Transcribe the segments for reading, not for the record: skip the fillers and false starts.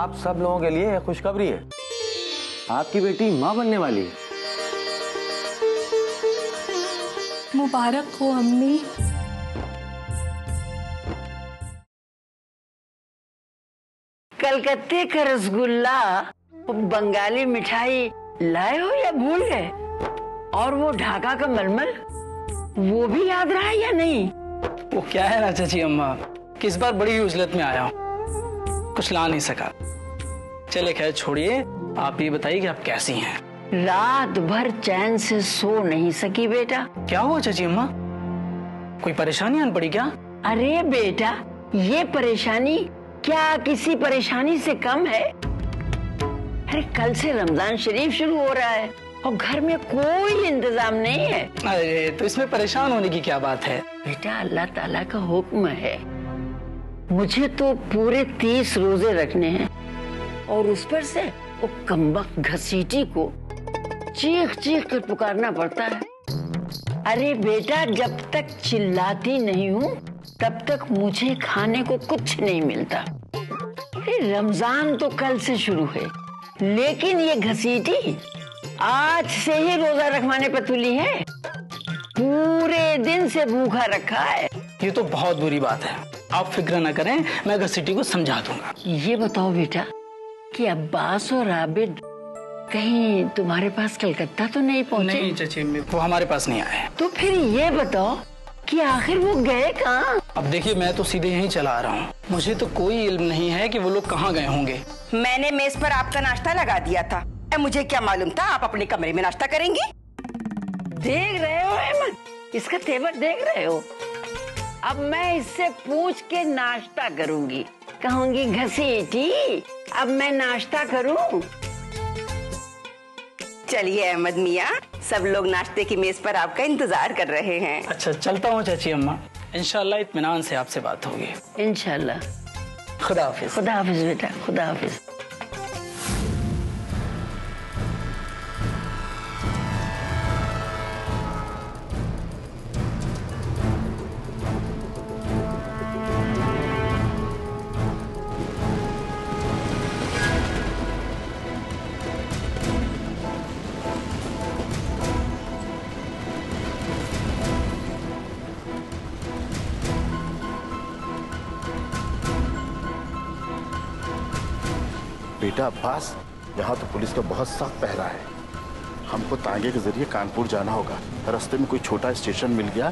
आप सब लोगों के लिए खुशखबरी है, आपकी बेटी माँ बनने वाली है। मुबारक हो अम्मी। कलकत्ते का रसगुल्ला, बंगाली मिठाई लाए हो या भूल गए? और वो ढाका का मलमल, वो भी याद रहा या नहीं? वो क्या है ना चाची अम्मा, किस बार बड़ी उजलत में आया हूँ, कुछ ला नहीं सका। चले खैर छोड़िए, आप ये बताइए कि आप कैसी हैं? रात भर चैन से सो नहीं सकी बेटा। क्या हुआ चाची अम्मा, कोई परेशानी आन पड़ी क्या? अरे बेटा, ये परेशानी क्या किसी परेशानी से कम है? अरे कल से रमजान शरीफ शुरू हो रहा है और घर में कोई इंतजाम नहीं है। अरे तो इसमें परेशान होने की क्या बात है? बेटा अल्लाह ताला का हुक्म है, मुझे तो पूरे 30 रोजे रखने हैं और उस पर से वो कमबख्त घसीटी को चीख चीख कर पुकारना पड़ता है। अरे बेटा, जब तक चिल्लाती नहीं हूँ तब तक मुझे खाने को कुछ नहीं मिलता। अरे रमजान तो कल से शुरू है, लेकिन ये घसीटी आज से ही रोजा रखवाने पर तुली है, पूरे दिन से भूखा रखा है। ये तो बहुत बुरी बात है, आप फिक्र न करें, मैं घसीटी को समझा दूंगा। ये बताओ बेटा कि अब्बास और आबिद कहीं तुम्हारे पास कलकत्ता तो नहीं पहुंचे? नहीं चाची, वो हमारे पास नहीं आए। तो फिर ये बताओ कि आखिर वो गए कहाँ? अब देखिए, मैं तो सीधे यहीं चला आ रहा हूँ, मुझे तो कोई इल्म नहीं है कि वो लोग कहाँ गए होंगे। मैंने मेज पर आपका नाश्ता लगा दिया था, मुझे क्या मालूम था आप अपने कमरे में नाश्ता करेंगी। देख रहे हो अहमद, इसका तेवर देख रहे हो? अब मैं इससे पूछ के नाश्ता करूंगी, कहूंगी घसीटी अब मैं नाश्ता करूं? चलिए अहमद मियाँ, सब लोग नाश्ते की मेज पर आपका इंतजार कर रहे हैं। अच्छा चलता हूँ चाची अम्मा, इंशाल्लाह इत्मीनान से आपसे बात होगी। इंशाल्लाह। खुदा हाफिज। खुदा हाफिज बेटा, खुदा हाफिज। बेटा अब्बास, यहाँ तो पुलिस का बहुत सख्त पहरा है, हमको तांगे के जरिए कानपुर जाना होगा। रास्ते में कोई छोटा स्टेशन मिल गया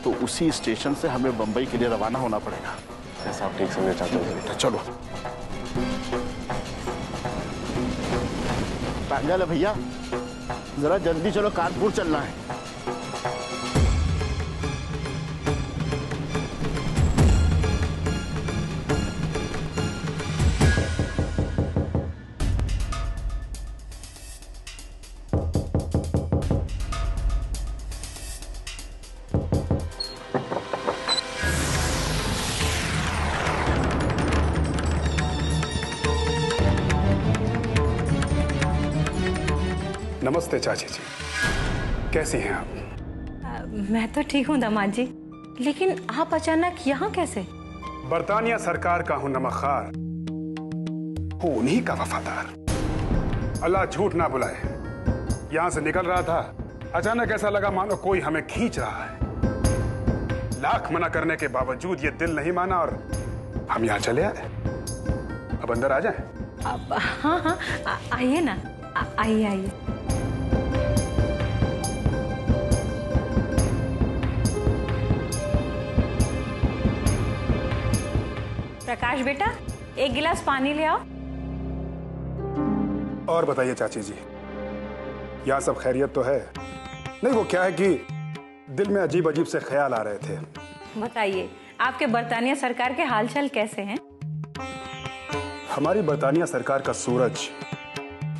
तो उसी स्टेशन से हमें बंबई के लिए रवाना होना पड़ेगा। ऐसा आप ठीक समझना चाहते हो बेटा? चलो तांगा भैया, जरा जल्दी चलो, कानपुर चलना है। नमस्ते चाची जी, कैसी हैं आप? मैं तो ठीक हूँ दामाद जी, लेकिन आप अचानक यहाँ कैसे? बरतानिया सरकार का हूं नमकखार, हूं उन्हीं का वफादार। अल्लाह झूठ ना बुलाए, यहां से निकल रहा था, अचानक ऐसा लगा मानो कोई हमें खींच रहा है। लाख मना करने के बावजूद ये दिल नहीं माना और हम यहाँ चले आए। अब अंदर आ जाएं? अब हाँ हाँ, आइए ना, आइए आइए। प्रकाश बेटा, एक गिलास पानी ले आओ। और बताइए चाची जी, यहाँ सब खैरियत तो है? नहीं, वो क्या है कि दिल में अजीब अजीब से ख्याल आ रहे थे। बताइए, आपके बरतानिया सरकार के हालचाल कैसे हैं? हमारी बरतानिया सरकार का सूरज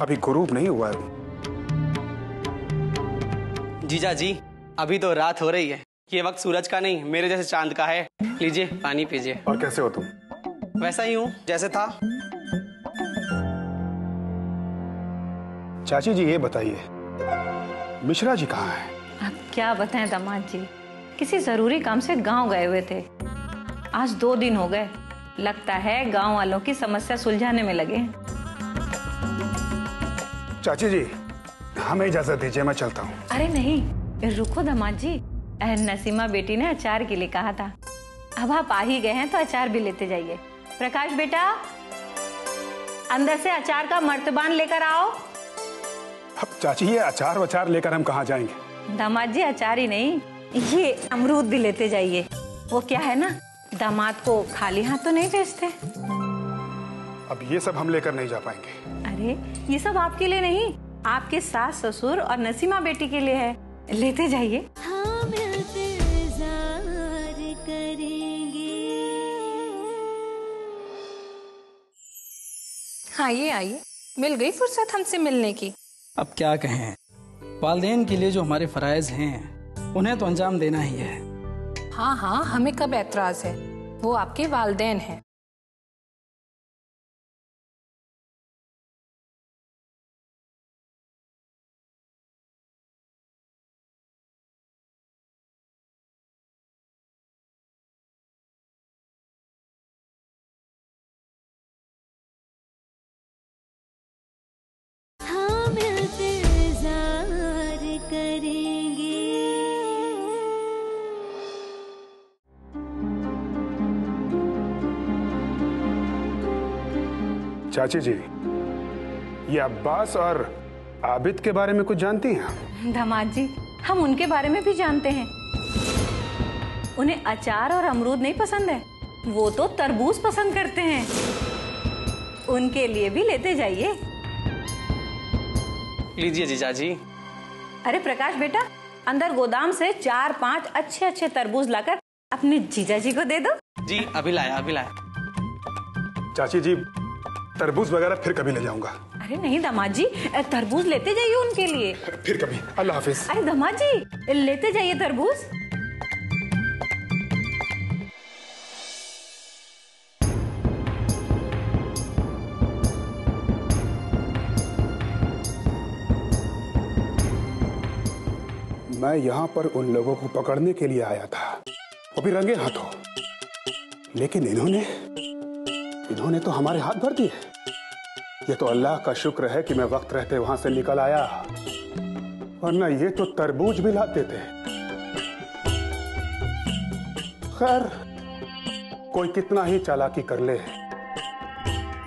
अभी गुरूब नहीं हुआ है। जीजा जी, अभी तो रात हो रही है, ये वक्त सूरज का नहीं मेरे जैसे चांद का है। लीजिए पानी पीजिए। और कैसे हो तुम? वैसा ही हूँ जैसे था। चाची जी ये बताइए, मिश्रा जी कहाँ हैं? अब क्या बताएं दामाद जी, किसी जरूरी काम से गांव गए हुए थे। आज 2 दिन हो गए, लगता है गांव वालों की समस्या सुलझाने में लगे हैं। चाची जी, हमें इजाजत दीजिए, मैं चलता हूँ। अरे नहीं, रुको दामाद जी। नसीमा बेटी ने अचार के लिए कहा था। अब आप आ ही गए हैं तो अचार भी लेते जाइए। प्रकाश बेटा, अंदर से अचार का मर्तबान लेकर आओ। अब चाची, ये अचार वचार लेकर हम कहाँ जाएंगे? दामाद जी, अचार ही नहीं, ये अमरूद भी लेते जाइए। वो क्या है ना, दामाद को खाली हाथ तो नहीं भेजते। अब ये सब हम लेकर नहीं जा पाएंगे। अरे ये सब आपके लिए नहीं, आपके सास ससुर और नसीमा बेटी के लिए है। लेते जाइए। हाँ, ये आइए, मिल गई फुर्सत हमसे मिलने की। अब क्या कहें, वालिदैन के लिए जो हमारे फराइज हैं उन्हें तो अंजाम देना ही है। हाँ हाँ, हमें कब एतराज है, वो आपके वालिदैन हैं। चाची जी, ये अब्बास और आबिद के बारे में कुछ जानती हैं? दामाद जी, हम उनके बारे में भी जानते हैं। उन्हें अचार और अमरूद नहीं पसंद है, वो तो तरबूज पसंद करते हैं। उनके लिए भी लेते जाइए। लीजिए जीजाजी। अरे प्रकाश बेटा, अंदर गोदाम से 4-5 अच्छे अच्छे तरबूज लाकर अपने जीजाजी को दे दो। जी अभी लाया, अभी लाया। चाची जी, तरबूज वगैरह फिर कभी ले जाऊंगा। अरे नहीं दामाद जी, तरबूज लेते जाइए उनके लिए। फिर कभी। अल्लाह हाफिज। अरे दामाद जी, लेते जाइए तरबूज। मैं यहाँ पर उन लोगों को पकड़ने के लिए आया था, वो भी रंगे हाथों, लेकिन इन्होंने तो हमारे हाथ भर दिए। ये तो अल्लाह का शुक्र है कि मैं वक्त रहते वहां से निकल आया, वरना ये तो तरबूज भी लाते थे। खैर, कोई कितना ही चालाकी कर ले,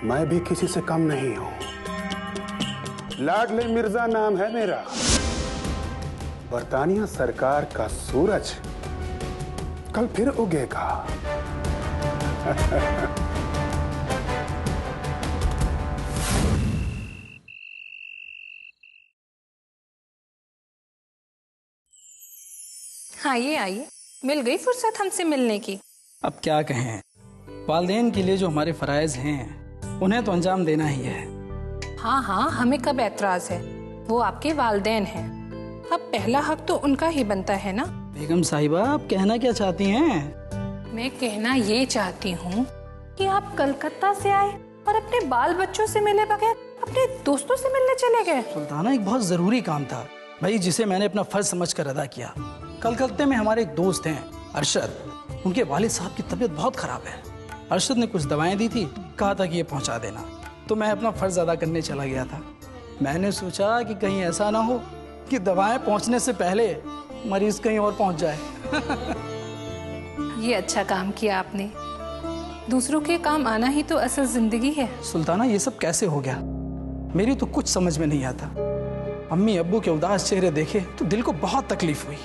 मैं भी किसी से कम नहीं हूं। लाडले मिर्जा नाम है मेरा। बरतानिया सरकार का सूरज कल फिर उगेगा। हाँ, ये आइए, मिल गई फुर्सत हमसे मिलने की। अब क्या कहें, वालिदैन के लिए जो हमारे फराइज हैं उन्हें तो अंजाम देना ही है। हाँ हाँ, हमें कब एतराज है, वो आपके वालिदैन हैं। अब पहला हक तो उनका ही बनता है ना। बेगम साहिबा, आप कहना क्या चाहती हैं? मैं कहना ये चाहती हूँ कि आप कलकत्ता से आए और अपने बाल बच्चों से मिले बगैर अपने दोस्तों से मिलने चले गए। सुल्ताना, एक बहुत जरूरी काम था भाई, जिसे मैंने अपना फर्ज समझकर अदा किया। कलकत्ते में हमारे एक दोस्त हैं अरशद, उनके वालिद साहब की तबीयत बहुत खराब है। अरशद ने कुछ दवाएं दी थी, कहा था कि ये पहुंचा देना, तो मैं अपना फर्ज अदा करने चला गया था। मैंने सोचा कि कहीं ऐसा ना हो कि दवाएं पहुंचने से पहले मरीज कहीं और पहुंच जाए। ये अच्छा काम किया आपने, दूसरों के काम आना ही तो असल जिंदगी है। सुल्ताना, ये सब कैसे हो गया, मेरी तो कुछ समझ में नहीं आता। अम्मी अब्बू के उदास चेहरे देखे तो दिल को बहुत तकलीफ हुई।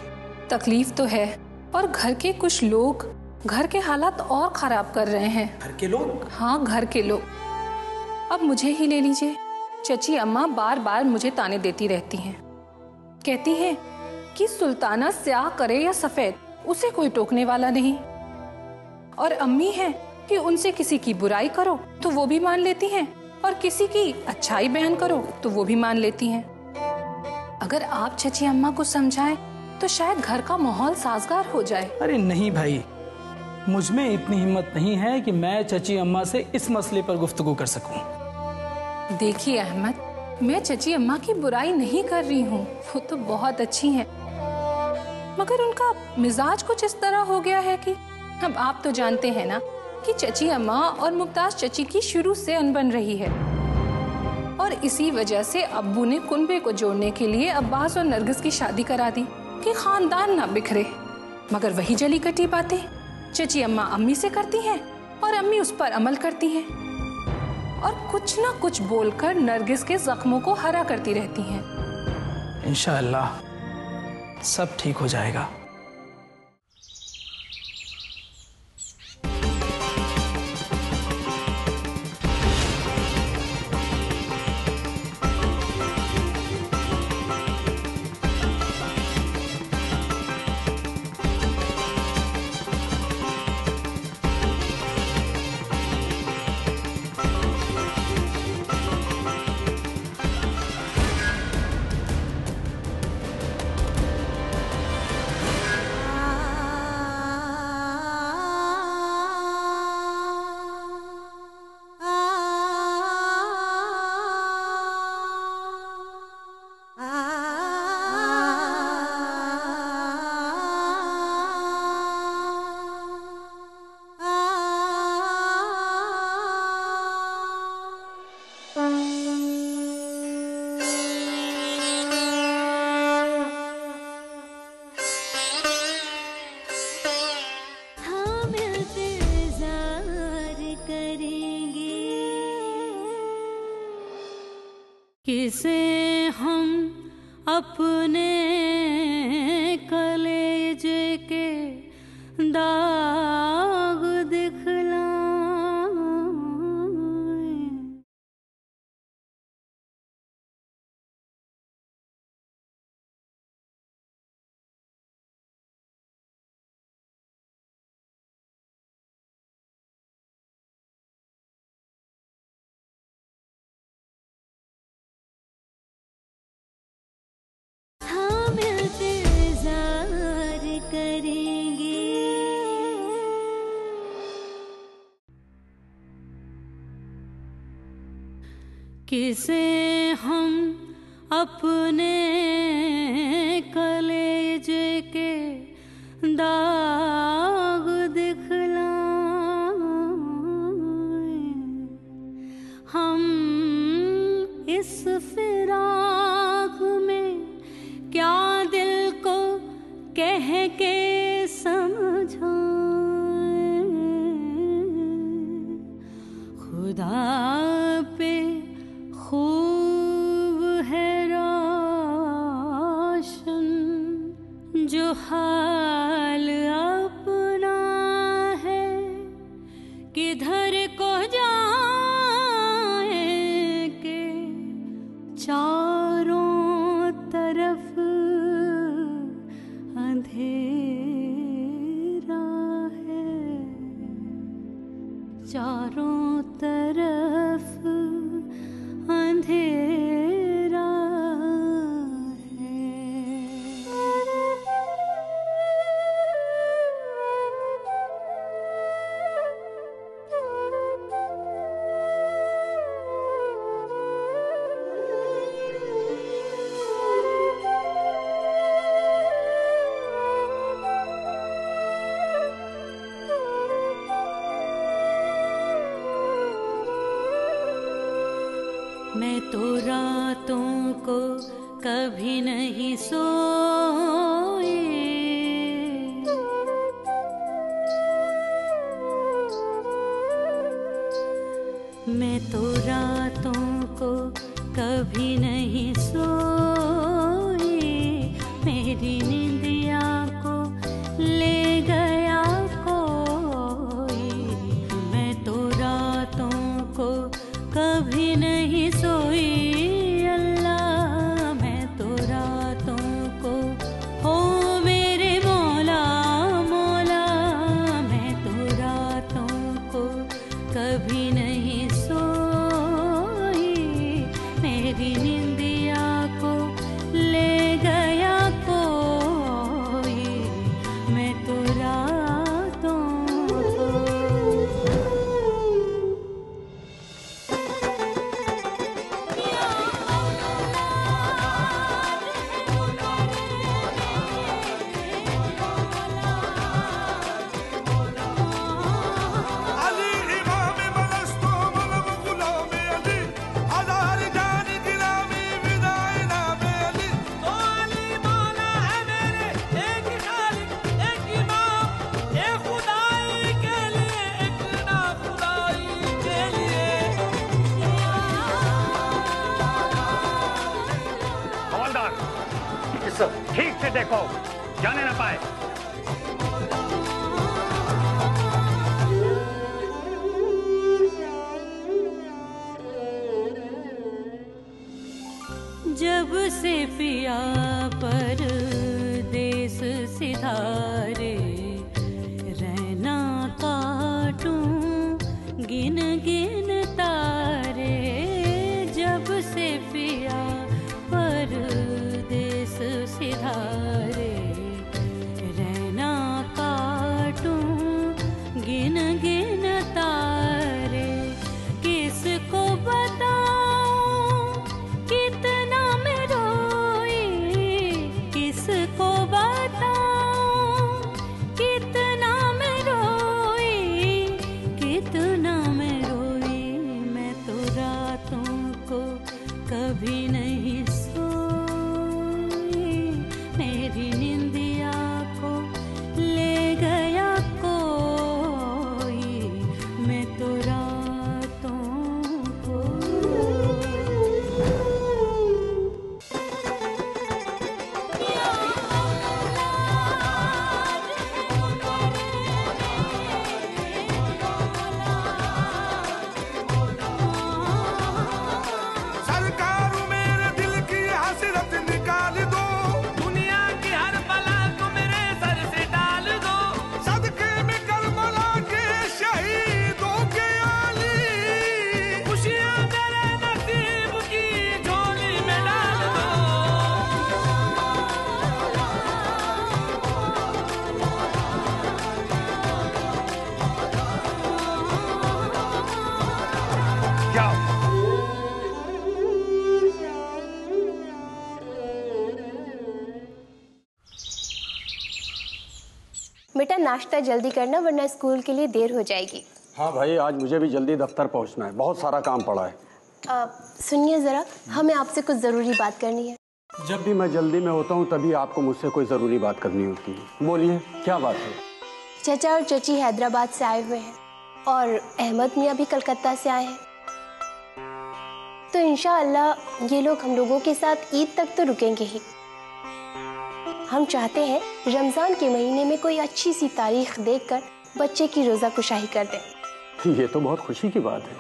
तकलीफ तो है, और घर के कुछ लोग घर के हालात और खराब कर रहे हैं। घर के लोग? हाँ, घर के लोग। अब मुझे ही ले लीजिए, चची अम्मा बार बार मुझे ताने देती रहती हैं। कहती हैं कि सुल्ताना स्याह करे या सफेद, उसे कोई टोकने वाला नहीं। और अम्मी हैं कि उनसे किसी की बुराई करो तो वो भी मान लेती हैं, और किसी की अच्छाई बयान करो तो वो भी मान लेती हैं। अगर आप चची अम्मा को समझाएं तो शायद घर का माहौल साजगार हो जाए। अरे नहीं भाई, मुझ में इतनी हिम्मत नहीं है कि मैं चची अम्मा से इस मसले पर गुफ्तगू कर सकूं। देखिए अहमद, मैं चची अम्मा की बुराई नहीं कर रही हूँ, वो तो बहुत अच्छी हैं, मगर उनका मिजाज कुछ इस तरह हो गया है कि अब आप तो जानते हैं ना कि चची अम्मा और मुमताज चची की शुरू से अनबन रही है और इसी वजह से अब्बू ने कुनबे को जोड़ने के लिए अब्बास और नरगिस की शादी करा दी कि खानदान ना बिखरे। मगर वही जली कटी बातें चची अम्मा अम्मी से करती हैं और अम्मी उस पर अमल करती हैं और कुछ ना कुछ बोलकर नरगिस के जख्मों को हरा करती रहती हैं। इंशाअल्लाह सब ठीक हो जाएगा। किसे हम अपने कलेजे के दाग दिखलाएं। किसे हम अपने कलेजे के दाग दिखलाएं। हम इस फिराक में क्या दिल को कह के समझाएं। खुदा पे खूब है रोशन जो हाल अपना है, किधर को जाए के चारों तरफ अंधेरा है, चारों तरफ अंधेरा है। मैं तो रातों को कभी नहीं सोई, मैं तो रातों को कभी नहीं सोई। मेरी निंदिया को ले गया कोई, मैं तो रातों को कभी नहीं सोई। अल्लाह मैं तो रातों को, ओ मेरे मौला मौला, मैं तो रातों को कभी नहीं सोई। पाओ, जाने ना पाए। जब से पिया परदेस सिधारे, रहना काटूं गिन गिन तारे। जब से पिया परदेस सिधारे, रहना काटूं गिन गिन तारे। किसको बताऊं कितना मैं रोई, किसको बताऊं कितना मैं रोई, कितना मैं रोई। मैं तो रातों को कभी नहीं सोई, मेरी निंदिया को ले गया कोई। मैं तो रातों को सरकार मेरे दिल की हसरत निकाल दो, दुनिया की हर बला को मेरे सर से डाल दो। सदके में करबला के शहीदों के आली, खुशियां मेरे नसीब की झोली में डाल दो। क्या बेटा नाश्ता जल्दी करना वरना स्कूल के लिए देर हो जाएगी। हाँ भाई, आज मुझे भी जल्दी दफ्तर पहुंचना है, बहुत सारा काम पड़ा है। सुनिए जरा, हमें आपसे कुछ जरूरी बात करनी है। जब भी मैं जल्दी में होता हूँ तभी आपको मुझसे कोई जरूरी बात करनी होती है। बोलिए, क्या बात है? चाचा और चाची हैदराबाद से आए हुए हैं और अहमद मियाँ भी कलकत्ता से आए हैं, तो इंशाअल्लाह ये लोग हम लोगों के साथ ईद तक तो रुकेंगे ही। हम चाहते हैं रमजान के महीने में कोई अच्छी सी तारीख देखकर बच्चे की रोजा कुशाही कर दें। ये तो बहुत खुशी की बात है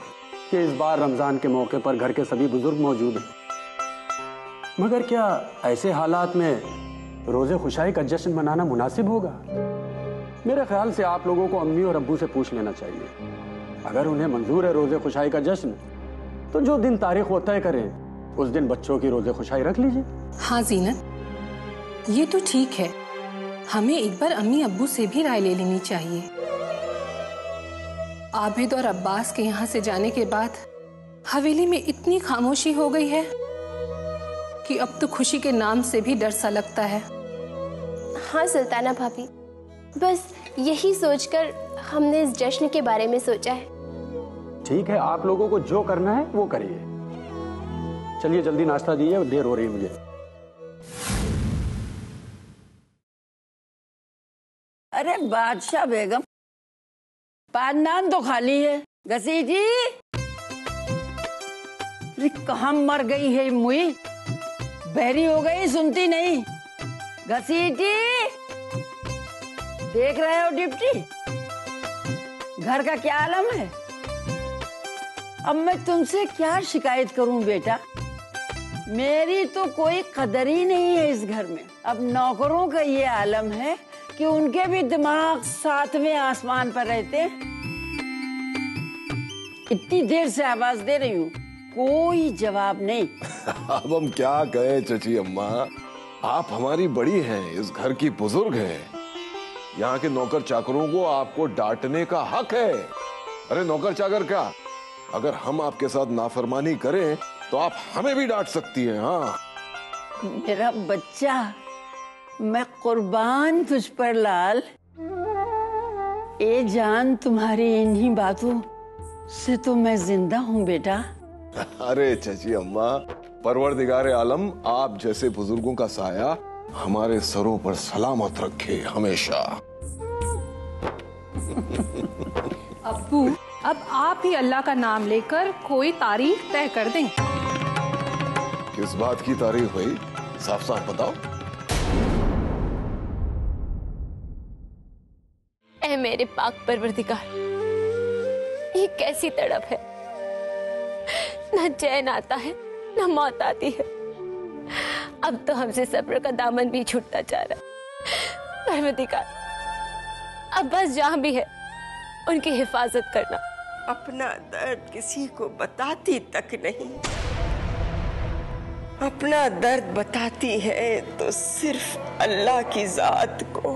कि इस बार रमजान के मौके पर घर के सभी बुजुर्ग मौजूद हैं। मगर क्या ऐसे हालात में रोजे खुशाई का जश्न मनाना मुनासिब होगा? मेरे ख्याल से आप लोगों को अम्मी और अब्बू से पूछ लेना चाहिए। अगर उन्हें मंजूर है रोजे खुशाई का जश्न, तो जो दिन तारीख वो तय करें उस दिन बच्चों की रोजे खुशाई रख लीजिए। हाँ जीनत, ये तो ठीक है, हमें एक बार अम्मी अब्बू से भी राय ले लेनी चाहिए। आबिद और अब्बास के यहाँ से जाने के बाद हवेली में इतनी खामोशी हो गई है कि अब तो खुशी के नाम से भी डर सा लगता है। हाँ सुल्ताना भाभी, बस यही सोचकर हमने इस जश्न के बारे में सोचा है। ठीक है, आप लोगों को जो करना है वो करिए। चलिए जल्दी नाश्ता दीजिए, देर हो रही है मुझे। अरे बादशाह बेगम, पान नान तो खाली है। घसीटी, अरे कहाँ मर गई है मुई? बहरी हो गई, सुनती नहीं। घसीटी, देख रहे हो डिप्टी, घर का क्या आलम है? अब मैं तुमसे क्या शिकायत करूं बेटा? मेरी तो कोई कदर ही नहीं है इस घर में। अब नौकरों का ये आलम है कि उनके भी दिमाग सातवें आसमान पर रहते हैं। इतनी देर से आवाज दे रही हूँ, कोई जवाब नहीं। अब हम क्या कहें चची अम्मा, आप हमारी बड़ी हैं, इस घर की बुजुर्ग हैं। यहाँ के नौकर चाकरों को आपको डांटने का हक है। अरे नौकर चाकर क्या, अगर हम आपके साथ नाफरमानी करें तो आप हमें भी डांट सकती हैं। हाँ मेरा बच्चा, मैं कुर्बान तुझ पर लाल। ए जान, तुम्हारी इन्हीं बातों से तो मैं जिंदा हूँ बेटा। अरे चची अम्मा, परवरदिगारे आलम आप जैसे बुजुर्गों का साया हमारे सरों पर सलामत रखे हमेशा। अब्बू, अब आप ही अल्लाह का नाम लेकर कोई तारीख तय कर दें। किस बात की तारीख भाई, साफ साफ बताओ। मेरे पाक परवरदिगार, ये कैसी तड़प है। न चैन आता है न मौत आती है। अब तो हमसे सब्र का दामन भी छूटता जा रहा है। परवरदिगार, अब बस जहां भी है उनकी हिफाजत करना। अपना दर्द किसी को बताती तक नहीं, अपना दर्द बताती है तो सिर्फ अल्लाह की जात को।